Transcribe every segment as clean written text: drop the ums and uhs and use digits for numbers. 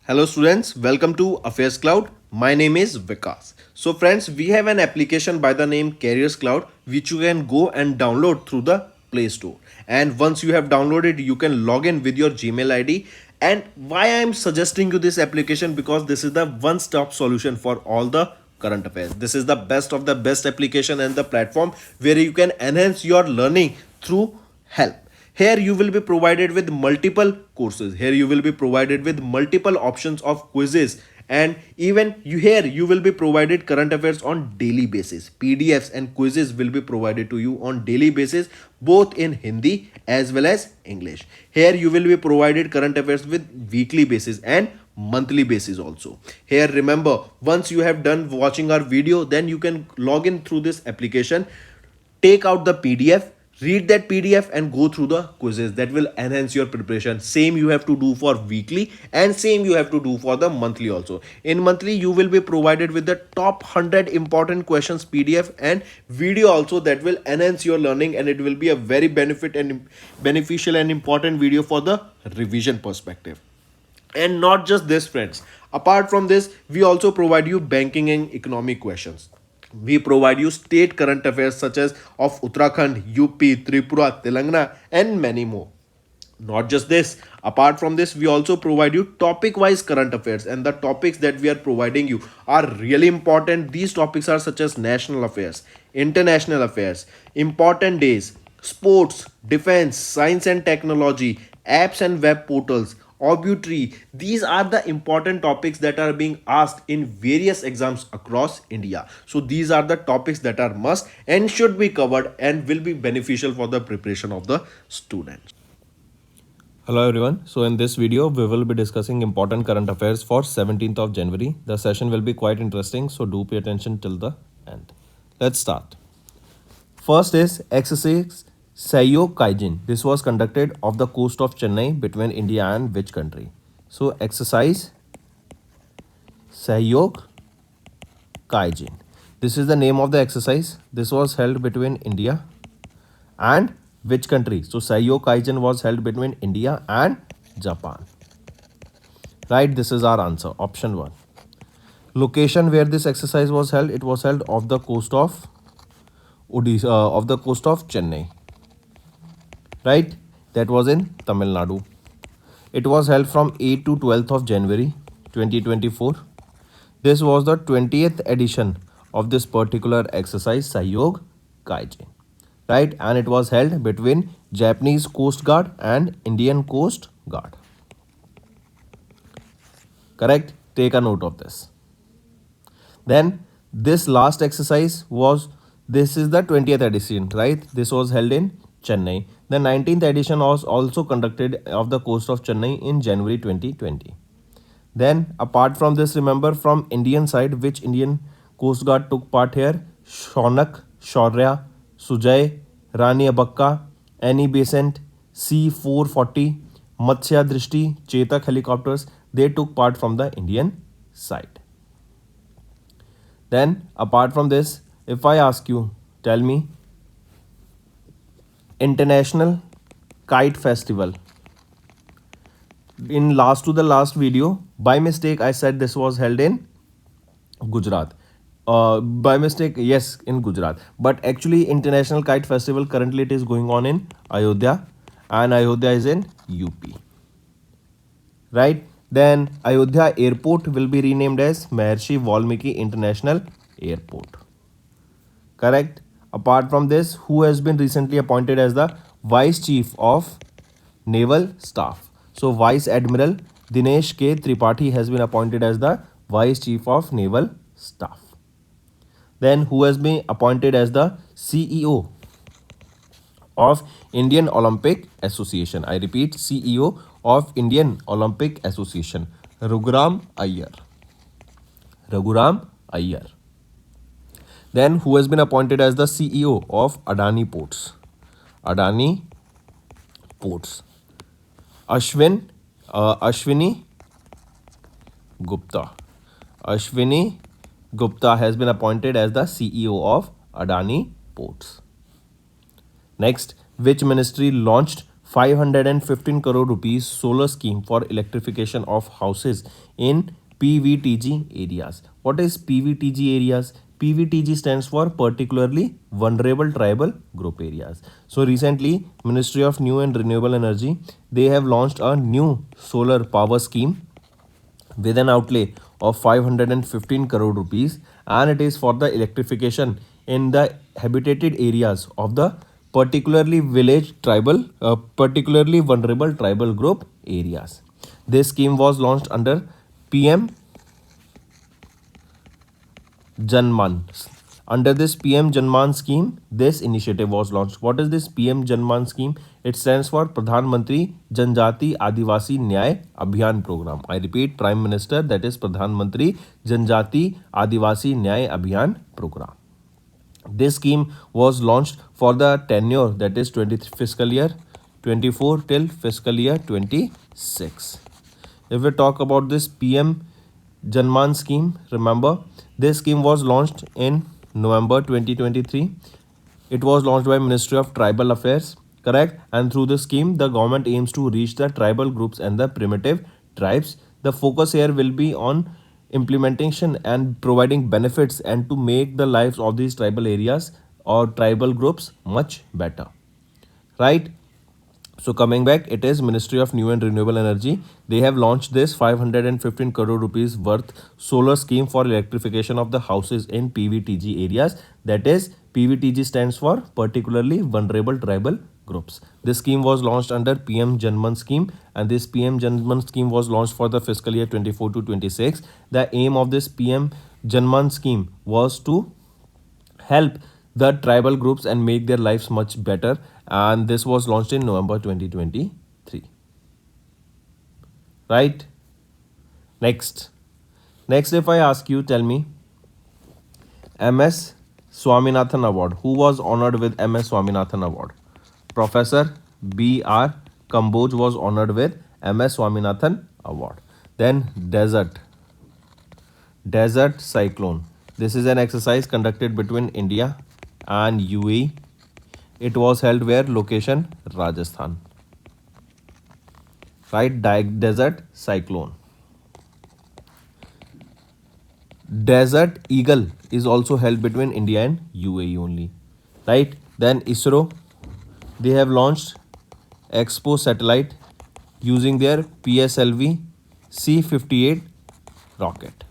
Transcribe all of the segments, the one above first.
Hello students, welcome to Affairscloud. My name is Vikas. So friends, we have an application by the name Careers Cloud which you can go and download through the Play Store. And once you have downloaded, you can log in with your Gmail ID. And why I am suggesting you this application, because this is the one-stop solution for all the current affairs. This is the best of the best application and the platform where you can enhance your learning through help. Here you will be provided with multiple courses. Here you will be provided with multiple options of quizzes, and even you will be provided current affairs on daily basis. PDFs and quizzes will be provided to you on daily basis, both in Hindi as well as English. Here you will be provided current affairs with weekly basis and monthly basis also. Here remember, once you have done watching our video, then you can log in through this application, take out the PDF, read that PDF and go through the quizzes. That will enhance your preparation. Same you have to do for weekly and same you have to do for the monthly also. In monthly you will be provided with the top 100 important questions PDF and video also, that will enhance your learning, and it will be a very beneficial and important video for the revision perspective. And not just this friends, apart from this we also provide you banking and economic questions. We provide you state current affairs such as of Uttarakhand, UP, Tripura, Telangana, and many more. Not just this, apart from this, we also provide you topic wise current affairs, and the topics that we are providing you are really important. These topics are such as national affairs, international affairs, important days, sports, defense, science and technology, apps and web portals, obituary. These are the important topics that are being asked in various exams across India. So these are the topics that are must and should be covered and will be beneficial for the preparation of the students. Hello everyone. So in this video, we will be discussing important current affairs for 17th of January. The session will be quite interesting, so do pay attention till the end. Let's start. First is exercise Sayo Kaijin. This was conducted off the coast of Chennai between India and which country? So exercise Sahyog Kaijin. This is the name of the exercise. This was held between India and which country? So Sayo Kaijin was held between India and Japan. Right, this is our answer. Option 1. Location where this exercise was held, it was held off the coast of Chennai. Right, that was in Tamil Nadu. It was held from 8th to 12th of January 2024. This was the 20th edition of this particular exercise Sahyog Kaijin. Right, and it was held between Japanese Coast Guard and Indian Coast Guard. Correct, take a note of this. Then this last exercise this is the 20th edition, right? This was held in Chennai. The 19th edition was also conducted off the coast of Chennai in January 2020. Then apart from this, remember from Indian side, which Indian Coast Guard took part here? Shaunak, Shaurya, Sujay, Rani Abakka, Annie Besant, C-440, Matsya Drishti, Chetak helicopters, they took part from the Indian side. Then apart from this, if I ask you, tell me, International Kite Festival. In the last video, by mistake I said this was held in Gujarat. By mistake, yes, in Gujarat. But actually International Kite Festival currently it is going on in Ayodhya, and Ayodhya is in UP. Right? Then Ayodhya Airport will be renamed as Maharshi Valmiki International Airport. Correct? Apart from this, who has been recently appointed as the Vice Chief of Naval Staff? So Vice Admiral Dinesh K. Tripathi has been appointed as the Vice Chief of Naval Staff. Then who has been appointed as the CEO of Indian Olympic Association? I repeat, CEO of Indian Olympic Association, Raghuram Iyer. Raghuram Iyer. Then who has been appointed as the CEO of Adani Ports? Adani Ports. Ashwini Gupta. Ashwini Gupta has been appointed as the CEO of Adani Ports. Next, which ministry launched 515 crore rupees solar scheme for electrification of houses in PVTG areas. What is PVTG areas? PVTG stands for particularly vulnerable tribal group areas. So recently, Ministry of New and Renewable Energy, they have launched a new solar power scheme with an outlay of 515 crore rupees, and it is for the electrification in the habitated areas of the particularly vulnerable tribal group areas. This scheme was launched under PM Janman. Under this PM Janman scheme, this initiative was launched. What is this PM Janman scheme? It stands for Pradhan Mantri Janjati Adivasi Nyay Abhiyan Program. I repeat, Prime Minister, that is Pradhan Mantri Janjati Adivasi Nyay Abhiyan Program. This scheme was launched for the tenure, that is fiscal year 24 till fiscal year 26. If we talk about this PM Janman scheme, remember this scheme was launched in November 2023. It was launched by Ministry of Tribal Affairs, correct? And through the scheme, the government aims to reach the tribal groups and the primitive tribes. The focus here will be on implementation and providing benefits and to make the lives of these tribal areas or tribal groups much better, right? So coming back, it is Ministry of New and Renewable Energy. They have launched this 515 crore rupees worth solar scheme for electrification of the houses in PVTG areas. That is, PVTG stands for particularly vulnerable tribal groups. This scheme was launched under PM Janman scheme, and this PM Janman scheme was launched for the fiscal year 24 to 26. The aim of this PM Janman scheme was to help the tribal groups and make their lives much better, and this was launched in November 2023, right? Next if I ask you, tell me, MS Swaminathan Award, who was honored with MS Swaminathan Award? Professor BR Kamboj was honored with MS Swaminathan Award. Then desert cyclone, this is an exercise conducted between India and UAE. It was held where? Location? Rajasthan, right? Desert cyclone. Desert eagle is also held between India and UAE only, right? Then ISRO, they have launched Expo satellite using their PSLV C-58 rocket,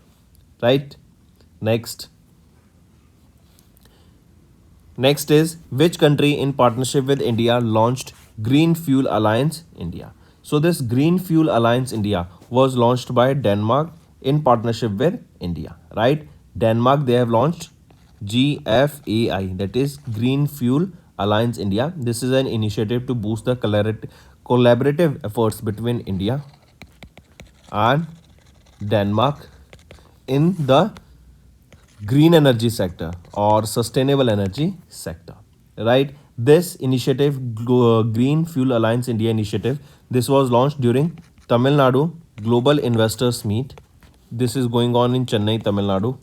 right? Next is, which country in partnership with India launched Green Fuel Alliance India? So this Green Fuel Alliance India was launched by Denmark in partnership with India, right? Denmark, they have launched GFAI, that is Green Fuel Alliance India. This is an initiative to boost the collaborative efforts between India and Denmark in the green energy sector or sustainable energy sector, right? This initiative, Green Fuel Alliance India initiative, this was launched during Tamil Nadu Global Investors Meet. This is going on in Chennai, Tamil Nadu.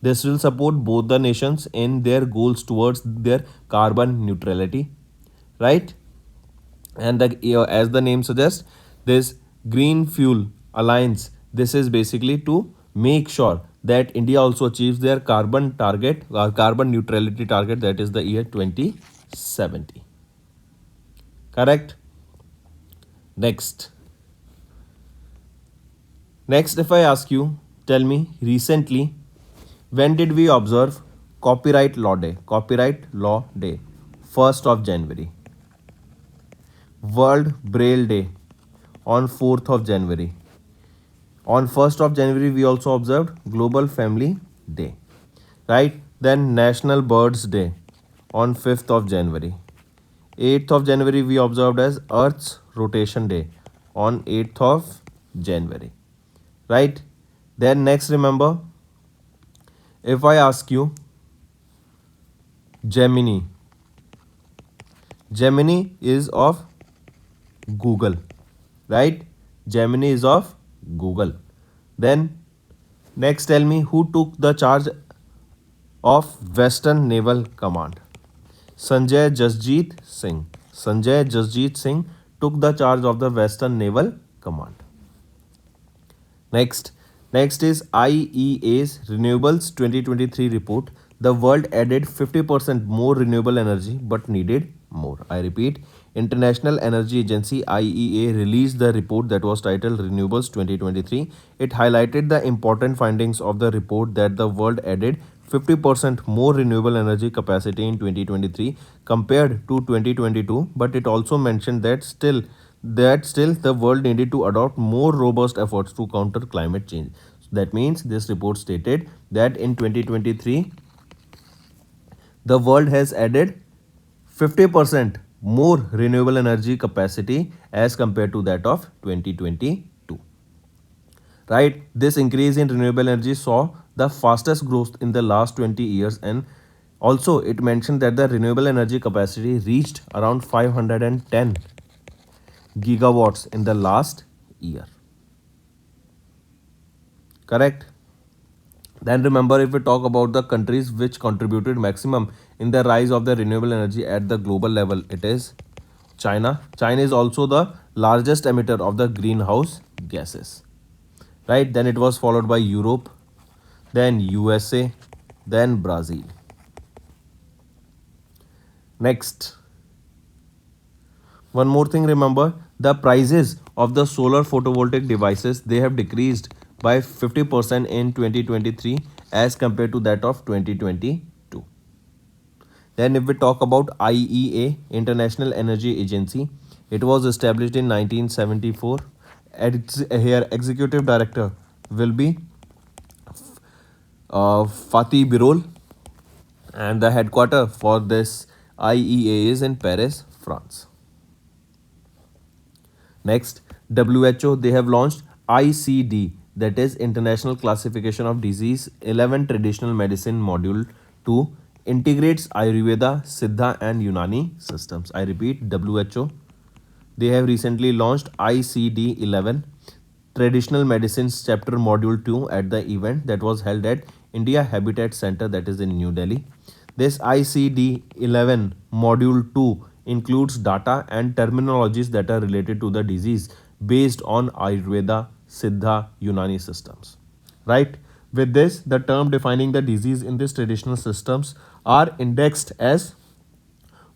This will support both the nations in their goals towards their carbon neutrality, right? And as the name suggests, this Green Fuel Alliance, this is basically to make sure that India also achieves their carbon target or carbon neutrality target, that is the year 2070, correct? Next if I ask you, tell me, recently when did we observe Copyright Law Day? 1st of January. World Braille Day on 4th of January. On 1st of January, we also observed Global Family Day, right? Then National Birds Day on 5th of January. 8th of January, we observed as Earth's Rotation Day on 8th of January, right? Then next, remember, if I ask you Gemini is of Google, right? Gemini is of Google. Then next, tell me, who took the charge of Western Naval Command? Sanjay Jasjeet Singh took the charge of the Western Naval Command. Next, next is IEA's Renewables 2023 report. The world added 50% more renewable energy but needed more. I repeat, International Energy Agency IEA released the report that was titled Renewables 2023. It highlighted the important findings of the report that the world added 50% more renewable energy capacity in 2023 compared to 2022, but it also mentioned that still the world needed to adopt more robust efforts to counter climate change. So that means this report stated that in 2023 the world has added 50% more renewable energy capacity as compared to that of 2022. Right, this increase in renewable energy saw the fastest growth in the last 20 years, and also it mentioned that the renewable energy capacity reached around 510 gigawatts in the last year. Correct. Then remember, if we talk about the countries which contributed maximum in the rise of the renewable energy at the global level, it is China. China is also the largest emitter of the greenhouse gases. Right? Then it was followed by Europe, then USA, then Brazil. Next, one more thing, remember the prices of the solar photovoltaic devices, they have decreased by 50% in 2023 as compared to that of 2022. Then if we talk about IEA, International Energy Agency, it was established in 1974. Here executive director will be Fatih Birol, and the headquarter for this IEA is in Paris, France. Next, WHO, they have launched ICD, that is International Classification of Disease 11 Traditional Medicine Module 2, integrates Ayurveda, Siddha and Unani systems. I repeat, WHO, they have recently launched ICD 11 Traditional Medicines Chapter Module 2 at the event that was held at India Habitat Center, that is in New Delhi. This ICD 11 Module 2 includes data and terminologies that are related to the disease based on Ayurveda, Siddha, Unani systems. Right? With this, the term defining the disease in these traditional systems are indexed as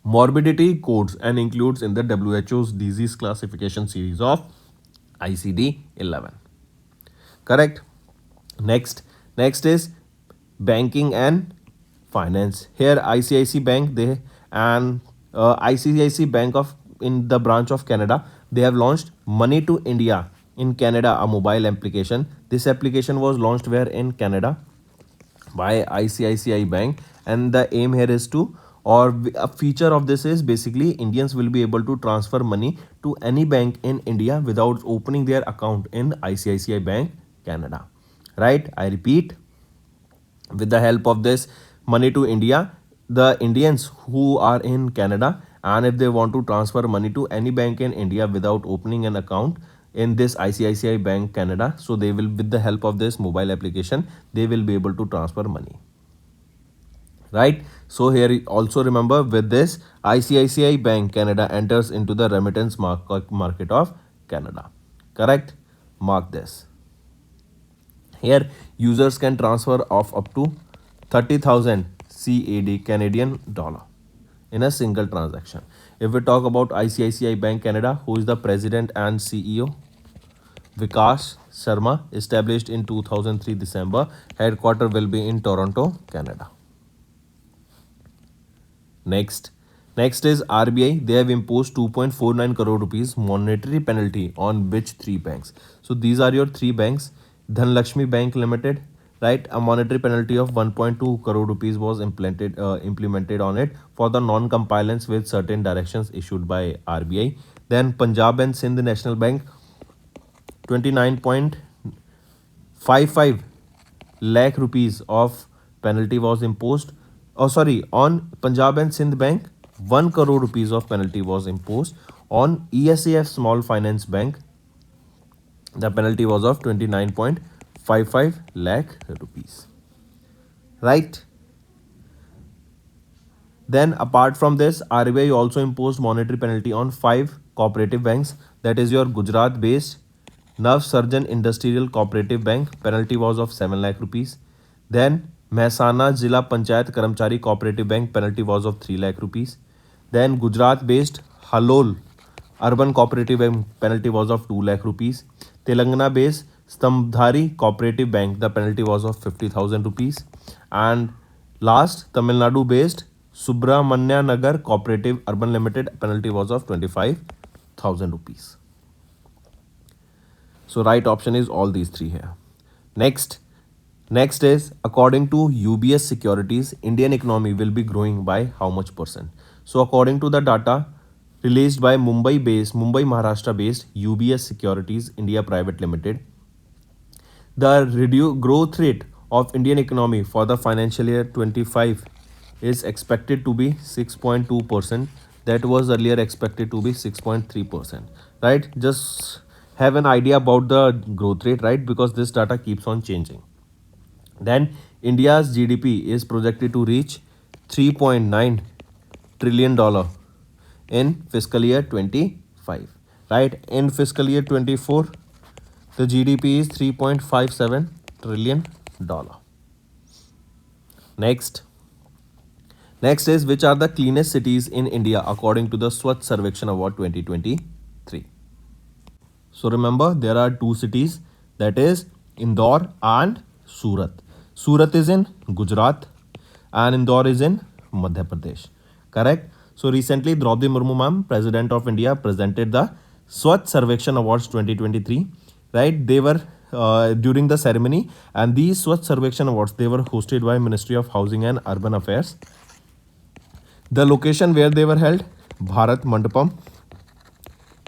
morbidity codes and includes in the WHO's disease classification series of ICD 11. Correct. Next is banking and finance. Here ICICI Bank, they and ICICI Bank of in the branch of Canada, they have launched Money to India in Canada, a mobile application. This application was launched where in Canada by ICICI Bank, and the aim here is to, or a feature of this is basically Indians will be able to transfer money to any bank in India without opening their account in ICICI Bank Canada. Right, I repeat, with the help of this Money to India, the Indians who are in Canada, and if they want to transfer money to any bank in India without opening an account in this ICICI Bank Canada, so they will, with the help of this mobile application, they will be able to transfer money. Right, so here also remember, with this ICICI Bank Canada enters into the remittance market of Canada. Correct, mark this. Here users can transfer of up to 30,000 CAD, Canadian dollar, in a single transaction. If we talk about ICICI Bank Canada, who is the president and CEO? Vikas Sharma, established in 2003 December. Headquarter will be in Toronto, Canada. Next is RBI. They have imposed 2.49 crore rupees monetary penalty on which three banks? So these are your three banks. Dhanlakshmi Bank Limited, right? A monetary penalty of 1.2 crore rupees was implemented on it for the non-compliance with certain directions issued by RBI. Then Punjab and Sindh National Bank, 29.55 lakh rupees of penalty was imposed. Oh, sorry, on Punjab and Sindh Bank, 1 crore rupees of penalty was imposed. On ESAF Small Finance Bank, the penalty was of 29.55 lakh rupees. Right? Then apart from this, RBI also imposed monetary penalty on 5 cooperative banks, that is your Gujarat based Nav Sarjan Industrial Cooperative Bank, penalty was of 7 lakh rupees. Then Mehsana Zilla Panchayat Karamchari Cooperative Bank, penalty was of 3 lakh rupees. Then Gujarat based Halol Urban Cooperative Bank, penalty was of 2 lakh rupees. Telangana based Stambhari Cooperative Bank, the penalty was of 50,000 rupees. And last, Tamil Nadu based Subramanya Nagar Cooperative Urban Limited, penalty was of 25,000 rupees. So right option is all these three here. Next, next is according to UBS Securities, Indian economy will be growing by how much percent? So according to the data released by Mumbai Maharashtra based UBS Securities India Private Limited, the growth rate of Indian economy for the financial year 25 is expected to be 6.2%. That was earlier expected to be 6.3%. Right? Just have an idea about the growth rate, right? Because this data keeps on changing. Then India's GDP is projected to reach $3.9 trillion in fiscal year 25. Right? In fiscal year 24, the GDP is $3.57 trillion. Next. Next is which are the cleanest cities in India according to the Swachh Sarvekshan Award 2023. So remember there are two cities, that is Indore and Surat. Surat is in Gujarat and Indore is in Madhya Pradesh. Correct? So recently Draupadi Murmu ma'am, President of India, presented the Swachh Sarvekshan Awards 2023. Right? They were during the ceremony, and these Swachh Sarvekshan Awards, they were hosted by Ministry of Housing and Urban Affairs. The location where they were held, Bharat Mandapam,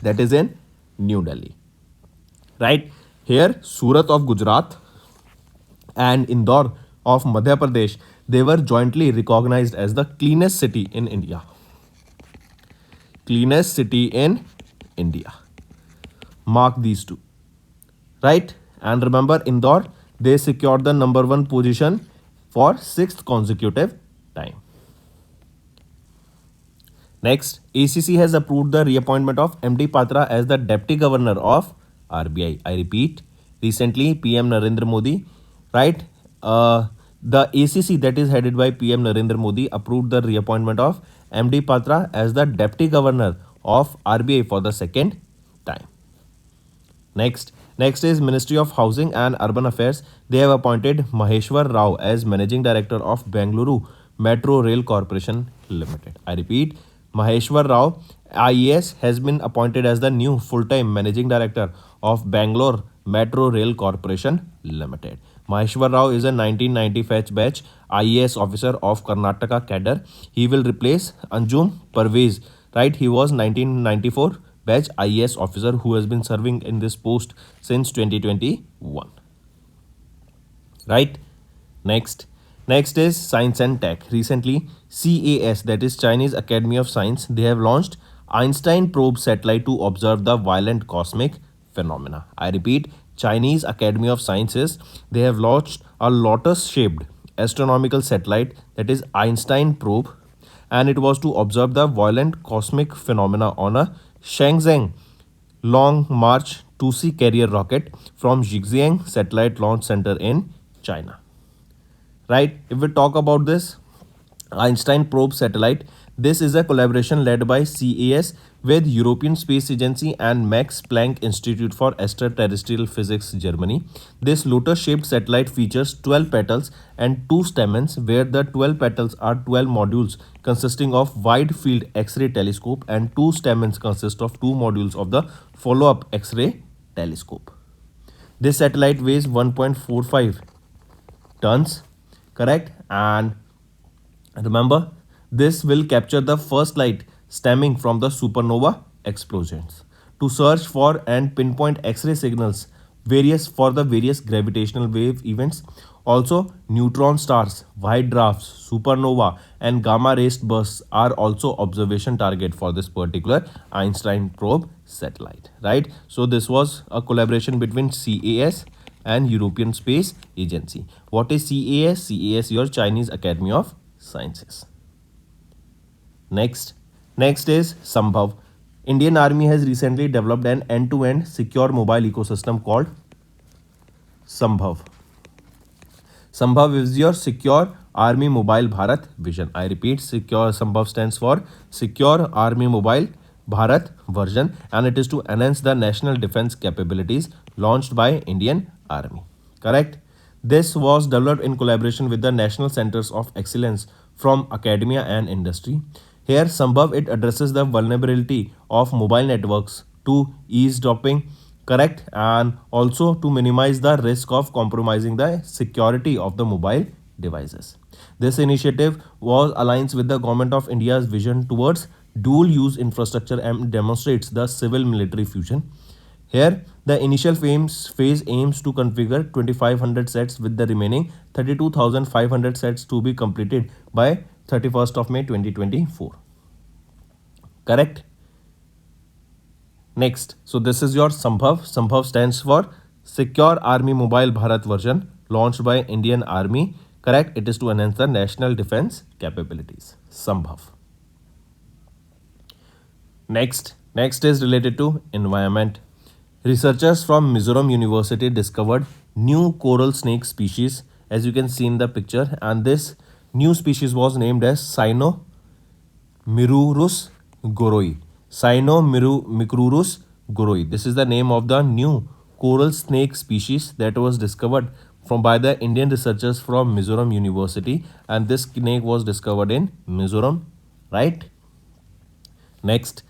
that is in New Delhi. Right? Here, Surat of Gujarat and Indore of Madhya Pradesh, they were jointly recognized as the cleanest city in India. Cleanest city in India. Mark these two. Right? And remember, Indore, they secured the number 1 position for 6th consecutive time. Next, ACC has approved the reappointment of MD Patra as the Deputy Governor of RBI. I repeat, recently PM Narendra Modi, right? The ACC that is headed by PM Narendra Modi approved the reappointment of MD Patra as the Deputy Governor of RBI for the second time. Next is Ministry of Housing and Urban Affairs. They have appointed Maheshwar Rao as Managing Director of Bengaluru Metro Rail Corporation Limited. I repeat, Maheshwar Rao IAS has been appointed as the new full-time Managing Director of Bangalore Metro Rail Corporation Limited. Maheshwar Rao is a 1995 batch IAS officer of Karnataka cadre. He will replace Anjum Parvez. Right, he was 1994 batch IAS officer who has been serving in this post since 2021. Right? Next is Science and Tech. Recently, CAS, that is Chinese Academy of Science, they have launched Einstein probe satellite to observe the violent cosmic phenomena. I repeat, Chinese Academy of Sciences, they have launched a lotus-shaped astronomical satellite, that is Einstein probe, and it was to observe the violent cosmic phenomena on a Shenzhen Long March 2C carrier rocket from Zhejiang Satellite Launch Center in China. Right? If we talk about this Einstein probe satellite, this is a collaboration led by CAS with European Space Agency and Max Planck Institute for Extraterrestrial Physics, Germany. This lotus-shaped satellite features 12 petals and 2 stamens, where the 12 petals are 12 modules consisting of wide-field X-ray telescope and 2 stamens consist of 2 modules of the follow-up X-ray telescope. This satellite weighs 1.45 tons, correct? And remember, this will capture the first light stemming from the supernova explosions to search for and pinpoint X-ray signals for the various gravitational wave events. Also, neutron stars, white dwarfs, supernova, and gamma ray bursts are also observation target for this particular Einstein probe satellite. Right? So this was a collaboration between CAS and European Space Agency. What is CAS? CAS, your Chinese Academy of Sciences. Next is Sambhav. Indian Army has recently developed an end-to-end secure mobile ecosystem called Sambhav. Sambhav is your Secure Army Mobile Bharat vision. I repeat, Secure Sambhav stands for Secure Army Mobile Bharat version, and it is to enhance the national defense capabilities launched by Indian Army. Correct? This was developed in collaboration with the National Centers of Excellence from academia and industry. Here, Sambhav, it addresses the vulnerability of mobile networks to eavesdropping, correct, and also to minimize the risk of compromising the security of the mobile devices. This initiative was aligns with the government of India's vision towards dual use infrastructure and demonstrates the civil military fusion. Here, the initial phase aims to configure 2500 sets with the remaining 32,500 sets to be completed by 31st of May 2024. Correct? Next, so this is your Sambhav. Sambhav stands for Secure Army Mobile Bharat version launched by Indian Army. Correct? It is to enhance the national defense capabilities. Sambhav. Next is related to environment. Researchers from Mizoram University discovered new coral snake species, as you can see in the picture, and this new species was named as Cynomyrurus goroi. Cynomyrurus goroi. This is the name of the new coral snake species that was discovered by the Indian researchers from Mizoram University, and this snake was discovered in Mizoram, right? Next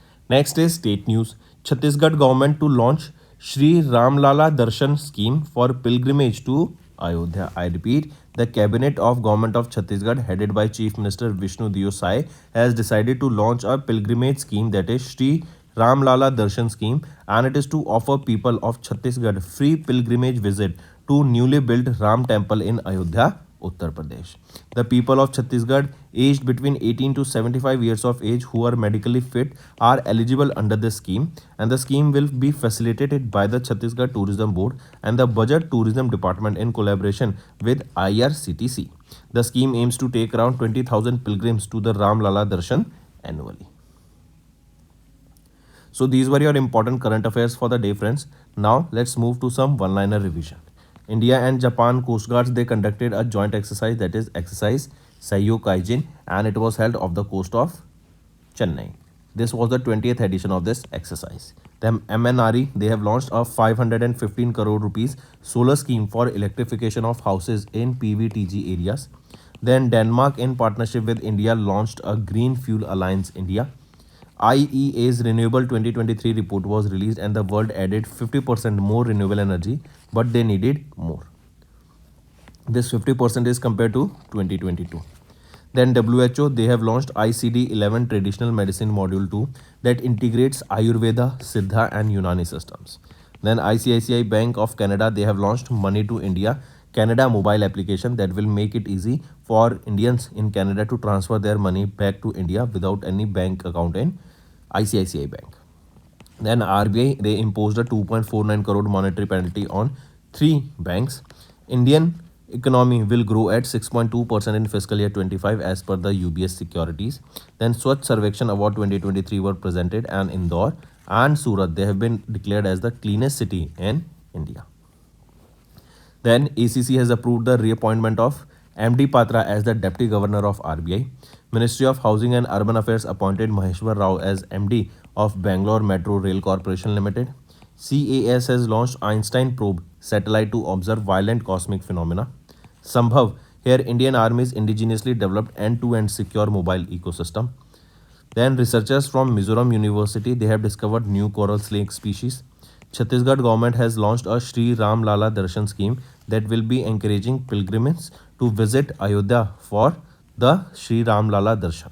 is state news. Chhattisgarh government to launch Shri Ramlala Darshan scheme for pilgrimage to Ayodhya. I repeat, the cabinet of government of Chhattisgarh headed by Chief Minister Vishnu Diyo Sai has decided to launch a pilgrimage scheme, that is Shri Ramlala Darshan scheme, and it is to offer people of Chhattisgarh free pilgrimage visit to newly built Ram temple in Ayodhya, Uttar Pradesh. The people of Chhattisgarh aged between 18 to 75 years of age who are medically fit are eligible under this scheme, and the scheme will be facilitated by the Chhattisgarh Tourism Board and the Budget Tourism Department in collaboration with IRCTC. The scheme aims to take around 20,000 pilgrims to the Ram Lala Darshan annually. So these were your important current affairs for the day, friends. Now let's move to some one-liner revision. India and Japan Coast Guards, they conducted a joint exercise, that is exercise Seiyo Kaijin, and it was held off the coast of Chennai. This was the 20th edition of this exercise. The MNRE, they have launched a 515 crore rupees solar scheme for electrification of houses in PVTG areas. Then Denmark, in partnership with India, launched a Green Fuel Alliance India. IEA's Renewable 2023 report was released, and the world added 50% more renewable energy, but they needed more. This 50% is compared to 2022. Then WHO, they have launched ICD-11 Traditional Medicine Module 2 that integrates Ayurveda, Siddha and Unani systems. Then ICICI Bank of Canada, they have launched Money to India Canada mobile application that will make it easy for Indians in Canada to transfer their money back to India without any bank account in ICICI Bank. Then RBI, they imposed a 2.49 crore monetary penalty on 3 banks. Indian economy will grow at 6.2% in fiscal year 25 as per the UBS Securities. Then Swachh Sarvekshan Award 2023 were presented, and Indore and Surat, they have been declared as the cleanest city in India. Then ACC has approved the reappointment of MD Patra as the Deputy Governor of RBI. Ministry of Housing and Urban Affairs appointed Maheshwar Rao as MD of Bangalore Metro Rail Corporation Limited. CAS has launched Einstein probe satellite to observe violent cosmic phenomena. Sambhav, here Indian Army's indigenously developed end-to-end secure mobile ecosystem. Then researchers from Mizoram University, they have discovered new coral snake species. Chhattisgarh government has launched a Shri Ram Lala Darshan scheme that will be encouraging pilgrims to visit Ayodhya for the Shri Ram Lala Darshan.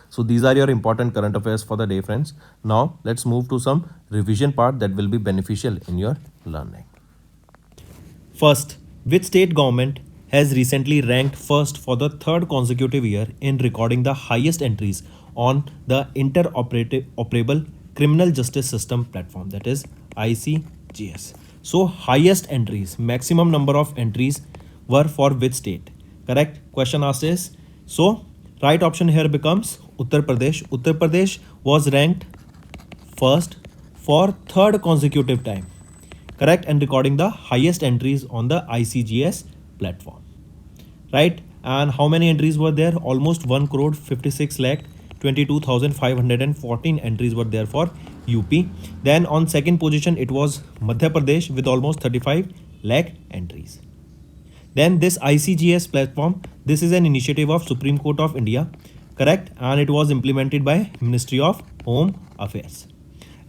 So these are your important current affairs for the day, friends. Now let's move to some revision part that will be beneficial in your learning. First, which state government has recently ranked first for the third consecutive year in recording the highest entries on the interoperable criminal justice system platform, that is ICJS. So highest entries, maximum number of entries were for which state? Correct? Question asked is, so right option here becomes Uttar Pradesh. Uttar Pradesh was ranked first for third consecutive time. Correct, and recording the highest entries on the ICGS platform. Right, and how many entries were there? Almost 1 crore 56 lakh 22,514 entries were there for UP. Then on second position it was Madhya Pradesh with almost 35 lakh entries. Then this ICGS platform, this is an initiative of Supreme Court of India, correct, and it was implemented by Ministry of Home Affairs.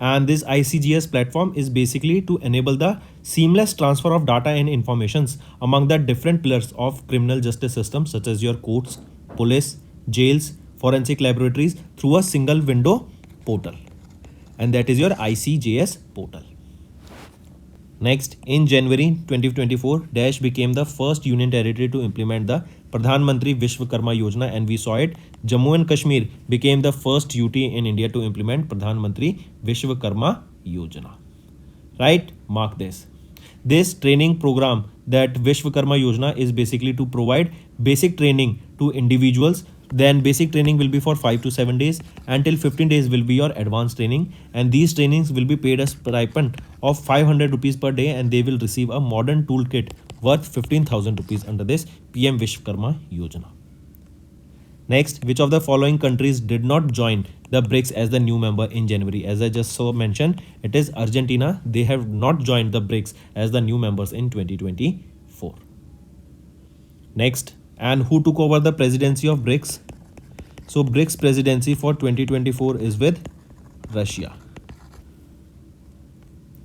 And this ICGS platform is basically to enable the seamless transfer of data and informations among the different pillars of criminal justice system, such as your courts, police, jails, forensic laboratories, through a single window portal, and that is your ICJS portal. Next, in January 2024, Dash became the first union territory to implement the Pradhan Mantri Vishwakarma Yojana, and we saw it. Jammu and Kashmir became the first UT in India to implement Pradhan Mantri Vishwakarma Yojana. Right? Mark this. This training program, that Vishwakarma Yojana, is basically to provide basic training to individuals. Then basic training will be for 5 to 7 days. Until 15 days will be your advanced training, and these trainings will be paid as stipend of 500 rupees per day, and they will receive a modern toolkit worth 15,000 rupees under this PM Vishwakarma Yojana. Next, which of the following countries did not join the BRICS as the new member in January? As I just so mentioned, it is Argentina. They have not joined the BRICS as the new members in 2024. Next, and who took over the presidency of BRICS? So BRICS presidency for 2024 is with Russia.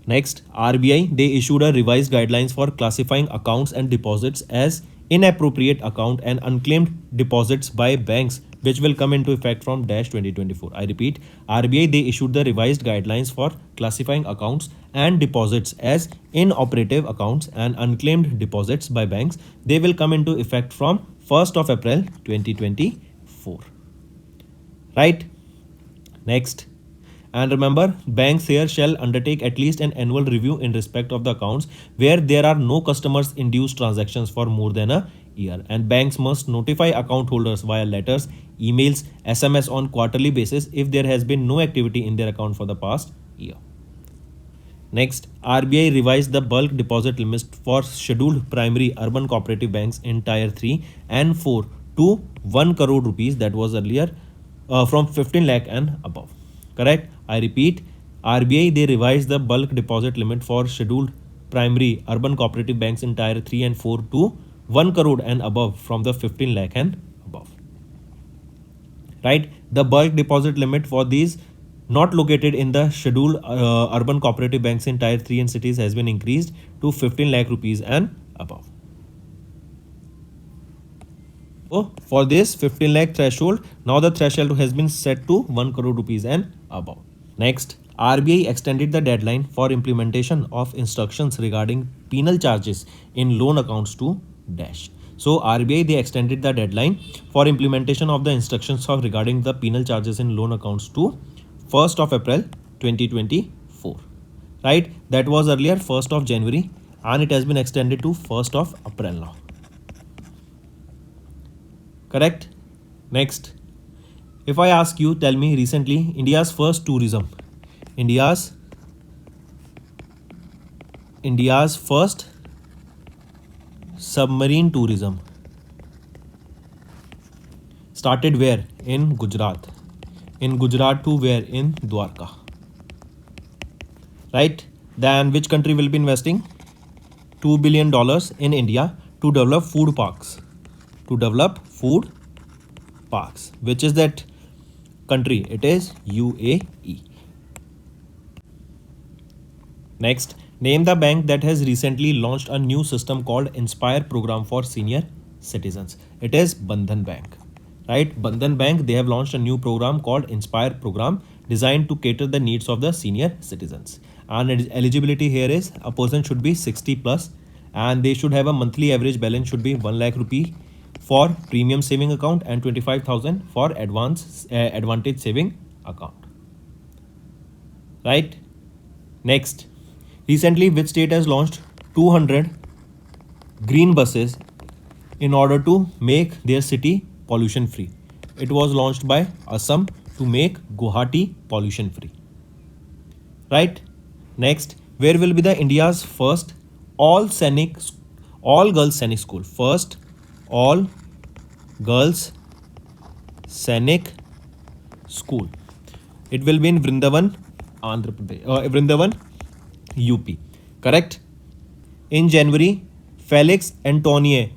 Next, RBI, they issued a revised guidelines for classifying accounts and deposits as inappropriate account and unclaimed deposits by banks, which will come into effect from dash 2024. I repeat, RBI, they issued the revised guidelines for classifying accounts and deposits as inoperative accounts and unclaimed deposits by banks. They will come into effect from 1st of April 2024. Right? Next. And remember, banks here shall undertake at least an annual review in respect of the accounts where there are no customers induced transactions for more than a year. And banks must notify account holders via letters, emails, SMS on quarterly basis if there has been no activity in their account for the past year. Next, RBI revised the bulk deposit limits for scheduled primary urban cooperative banks in Tier 3 and 4 to 1 crore rupees, that was earlier from 15 lakh and above. Correct? I repeat, RBI, they revised the bulk deposit limit for scheduled primary urban cooperative banks in Tier 3 and 4 to 1 crore and above from the 15 lakh and above. Right? The bulk deposit limit for these not located in the scheduled urban cooperative banks in Tier 3 and cities has been increased to 15 lakh rupees and above. So for this 15 lakh threshold, now the threshold has been set to 1 crore rupees and above. Next, RBI extended the deadline for implementation of instructions regarding penal charges in loan accounts to dash. So RBI, they extended the deadline for implementation of the instructions of regarding the penal charges in loan accounts to 1st of April 2024. Right? That was earlier 1st of January and it has been extended to 1st of April now. Correct? Next, if I ask you, tell me recently India's first first submarine tourism started where? In Gujarat. In Gujarat to where? In Dwarka. Right? Then which country will be investing $2 billion in India to develop food parks? Which is that country? It is UAE. Next, name the bank that has recently launched a new system called Inspire program for senior citizens. It is Bandhan Bank. Right? Bandhan Bank, they have launched a new program called Inspire program designed to cater the needs of the senior citizens. And eligibility here is a person should be 60 plus and they should have a monthly average balance should be 1 lakh rupee for premium saving account and 25,000 for advantage saving account. Right? Next, recently which state has launched 200 green buses in order to make their city pollution free? It was launched by Assam to make Guwahati pollution free. Right? Next, where will be the India's first all scenic all girls scenic school? First all girls scenic school. It will be in Vrindavan, Andhra Pradesh, Vrindavan, UP. Correct? In January, Felix Antoine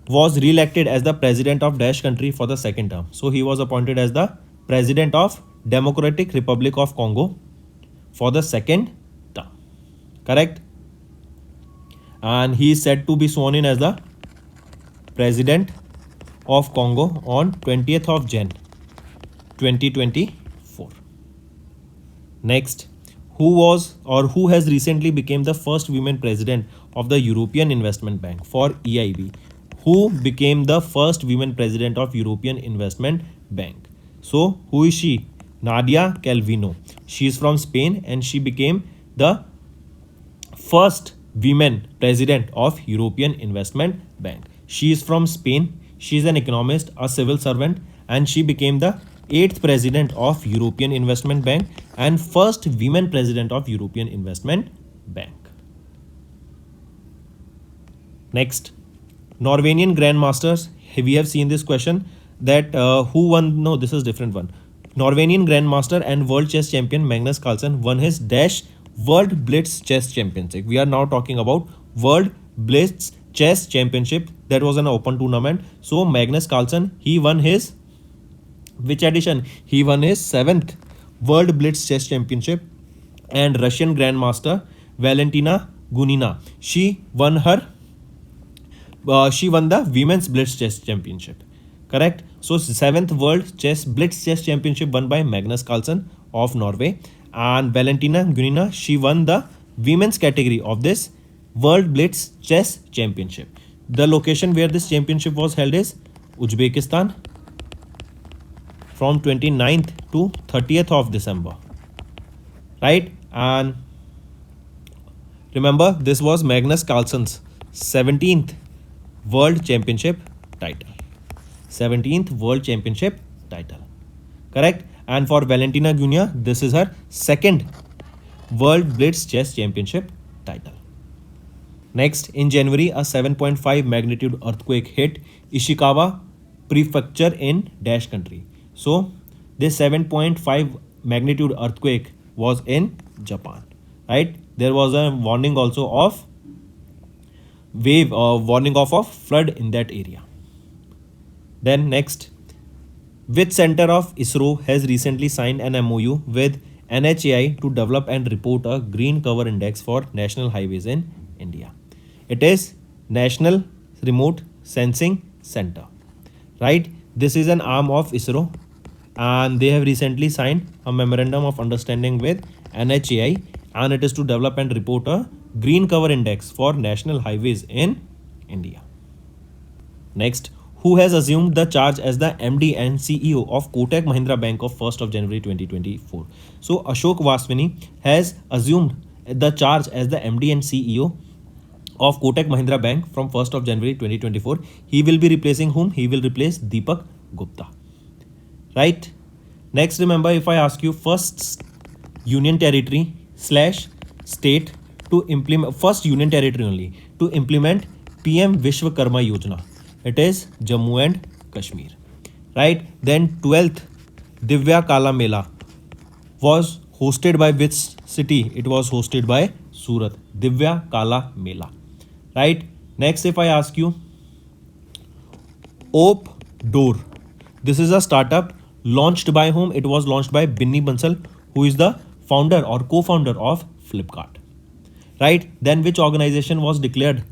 was re-elected as the president of Dash country for the second term. So he was appointed as the president of Democratic Republic of Congo for the second term. Correct? And he is said to be sworn in as the president of Congo on 20th of Jan 2024. Next, who has recently become the first women president of the European Investment Bank for EIB? Who became the first women president of European Investment Bank? So who is she? Nadia Calvino. She is from Spain and she became the first women president of European Investment Bank. She is from Spain. She is an economist, a civil servant, and she became the 8th president of European Investment Bank and first women president of European Investment Bank. Next, Norwegian grandmasters. We have seen this question that who won? No, this is different one. Norwegian grandmaster and world chess champion Magnus Carlsen won his Dash World Blitz Chess Championship. We are now talking about World Blitz Chess Championship. That was an open tournament. So Magnus Carlsen, he won his which edition? He won his 7th World Blitz Chess Championship. And Russian grandmaster Valentina Gunina, she won the Women's Blitz Chess Championship. Correct? So 7th World Blitz Chess Championship won by Magnus Carlsen of Norway, and Valentina Gunina, she won the women's category of this World Blitz Chess Championship. The location where this championship was held is Uzbekistan from 29th to 30th of December. Right? And remember, this was Magnus Carlsen's 17th World Championship title. 17th World Championship title. Correct? And for Valentina Gunina, this is her 2nd World Blitz Chess Championship title. Next, in January, a 7.5 magnitude earthquake hit Ishikawa prefecture in Dash country. So, this 7.5 magnitude earthquake was in Japan. Right? There was a warning also of warning of a flood in that area. Then next, which center of ISRO has recently signed an MOU with NHAI to develop and report a green cover index for national highways in India? It is National Remote Sensing Center. Right? This is an arm of ISRO and they have recently signed a memorandum of understanding with NHAI, and it is to develop and report a green cover index for national highways in India. Next, who has assumed the charge as the MD and CEO of Kotak Mahindra Bank of 1st of January 2024? So Ashok Vaswani has assumed the charge as the MD and CEO of Kotak Mahindra Bank from 1st of January 2024. He will be replacing whom? He will replace Deepak Gupta. Right? Next, remember, if I ask you first union territory / state to implement, first union territory only to implement PM Vishwakarma Yojana, it is Jammu and Kashmir. Right? Then 12th Divya Kala Mela was hosted by which city? It was hosted by Surat. Divya Kala Mela. Right? Next, if I ask you Op Door, this is a startup launched by whom? It was launched by Binny Bansal, who is the founder or co-founder of Flipkart. Right? Then which organization was declared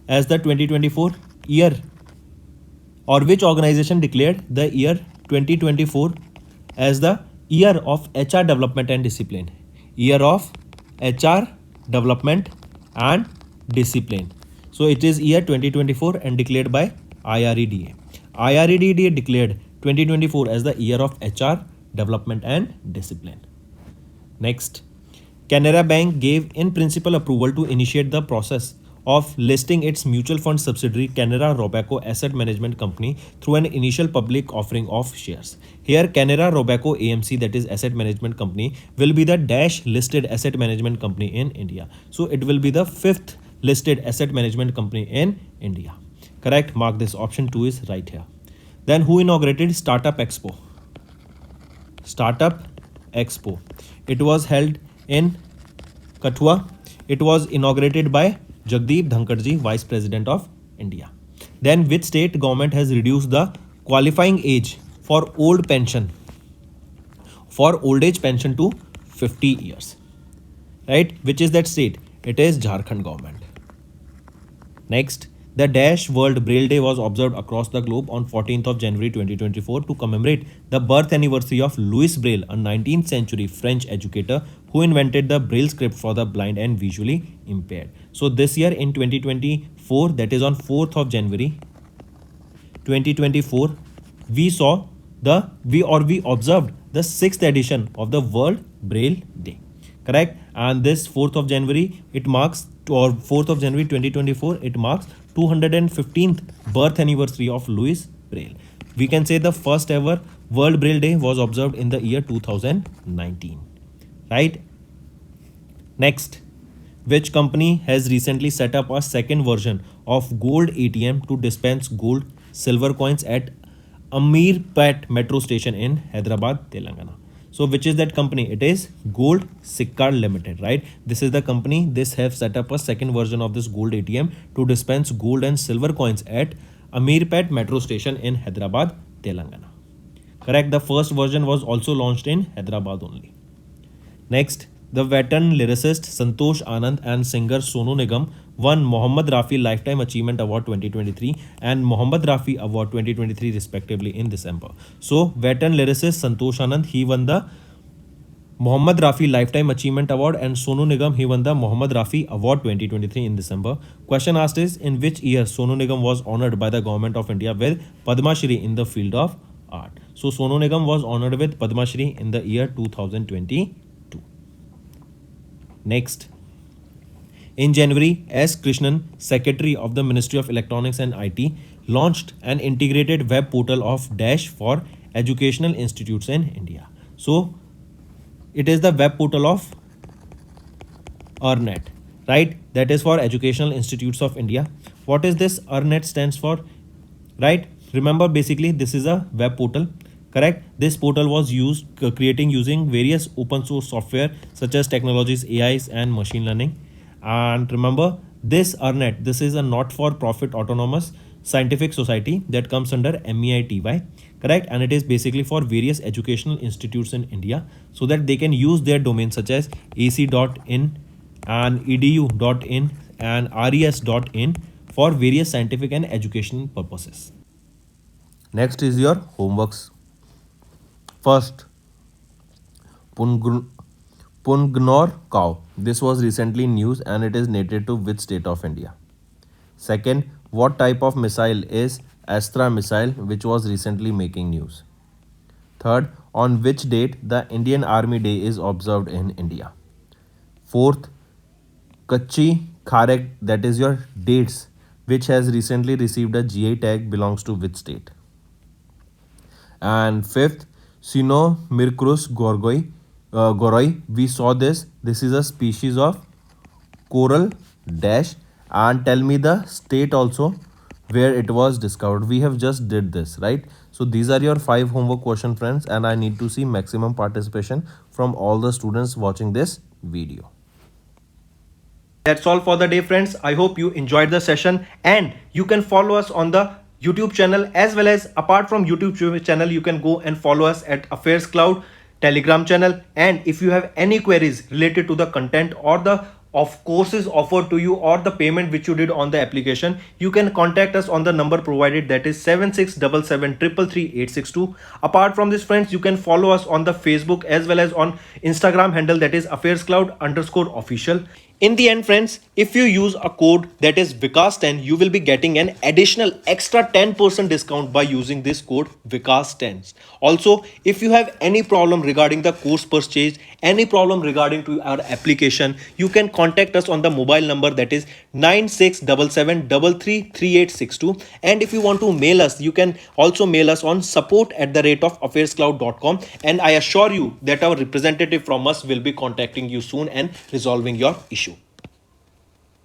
as the 2024 year, or which organization declared the year 2024 as the year of HR development and discipline? Year of HR development and discipline. So it is year 2024 and declared by IREDA. IREDA declared 2024 as the year of HR development and discipline. Next, Canara Bank gave in principle approval to initiate the process of listing its mutual fund subsidiary Canara Robeco Asset Management Company through an initial public offering of shares. Here, Canara Robeco AMC, that is Asset Management Company, will be the dash listed asset management company in India. So it will be the fifth listed asset management company in India. Correct? Mark this. Option 2 is right here. Then who inaugurated Startup Expo? Startup Expo. It was held in Kathua. It was inaugurated by Jagdeep Dhankarji, Vice President of India. Then which state government has reduced the qualifying age for old age pension to 50 years? Right? Which is that state? It is Jharkhand government. Next, the Dash World Braille Day was observed across the globe on 14th of January 2024 to commemorate the birth anniversary of Louis Braille, a 19th century French educator who invented the Braille script for the blind and visually impaired. So this year in 2024, that is on 4th of January 2024, we observed the 6th edition of the World Braille Day. Correct? And this 4th of January, it marks, or 4th of January 2024, it marks 215th birth anniversary of Louis Braille. We can say the first ever World Braille Day was observed in the year 2019. Right? Next, which company has recently set up a second version of Gold ATM to dispense gold silver coins at Ameerpet metro station in Hyderabad, Telangana? So which is that company? It is Gold Sikka Limited, right? This is the company. This have set up a second version of this Gold ATM to dispense gold and silver coins at Ameerpet metro station in Hyderabad, Telangana. Correct. The first version was also launched in Hyderabad only. Next, the veteran lyricist Santosh Anand and singer Sonu Nigam won Mohammad Rafi Lifetime Achievement Award 2023 and Mohammad Rafi Award 2023 respectively in December. So, veteran lyricist Santosh Anand, he won the Mohammad Rafi Lifetime Achievement Award and Sonu Nigam, he won the Mohammad Rafi Award 2023 in December. Question asked is, in which year Sonu Nigam was honored by the Government of India with Padma Shri in the field of art? So, Sonu Nigam was honored with Padma Shri in the year 2022. Next, in January, S. Krishnan, Secretary of the Ministry of Electronics and IT, launched an integrated web portal of Dash for educational institutes in India. So, it is the web portal of EarNet, right? That is for Educational Institutes of India. What is this EarNet stands for, right? Remember, basically, this is a web portal. Correct? This portal was creating using various open source software such as technologies, AIs and machine learning. And remember, this EarNet, this is a not-for-profit autonomous scientific society that comes under MEITY. Correct? And it is basically for various educational institutes in India so that they can use their domains such as ac.in and edu.in and res.in for various scientific and educational purposes. Next is your homeworks. First, Pungnor cow. This was recently news and it is native to which state of India? Second, what type of missile is Astra missile which was recently making news? Third, on which date the Indian Army Day is observed in India? Fourth, Kachi Kharek, that is your dates, which has recently received a GI tag, belongs to which state? And fifth, Sino Mircrus goroi. We saw this. This is a species of coral dash. And tell me the state also where it was discovered. We have just did this, right? So these are your 5 homework question, friends, and I need to see maximum participation from all the students watching this video. That's all for the day, friends. I hope you enjoyed the session, and you can follow us on the YouTube channel, as well as apart from YouTube channel, you can go and follow us at Affairscloud Telegram channel. And if you have any queries related to the content or the courses offered to you or the payment which you did on the application, you can contact us on the number provided, that is 7677333862. Apart from this, friends, you can follow us on the Facebook as well as on Instagram handle, that is Affairscloud_official. In the end, friends, if you use a code that is Vikas10, you will be getting an additional extra 10% discount by using this code Vikas10. Also, if you have any problem regarding the course purchase, any problem regarding to our application, you can contact us on the mobile number that is 9677333862. And if you want to mail us, you can also mail us on support@affairscloud.com. And I assure you that our representative from us will be contacting you soon and resolving your issue.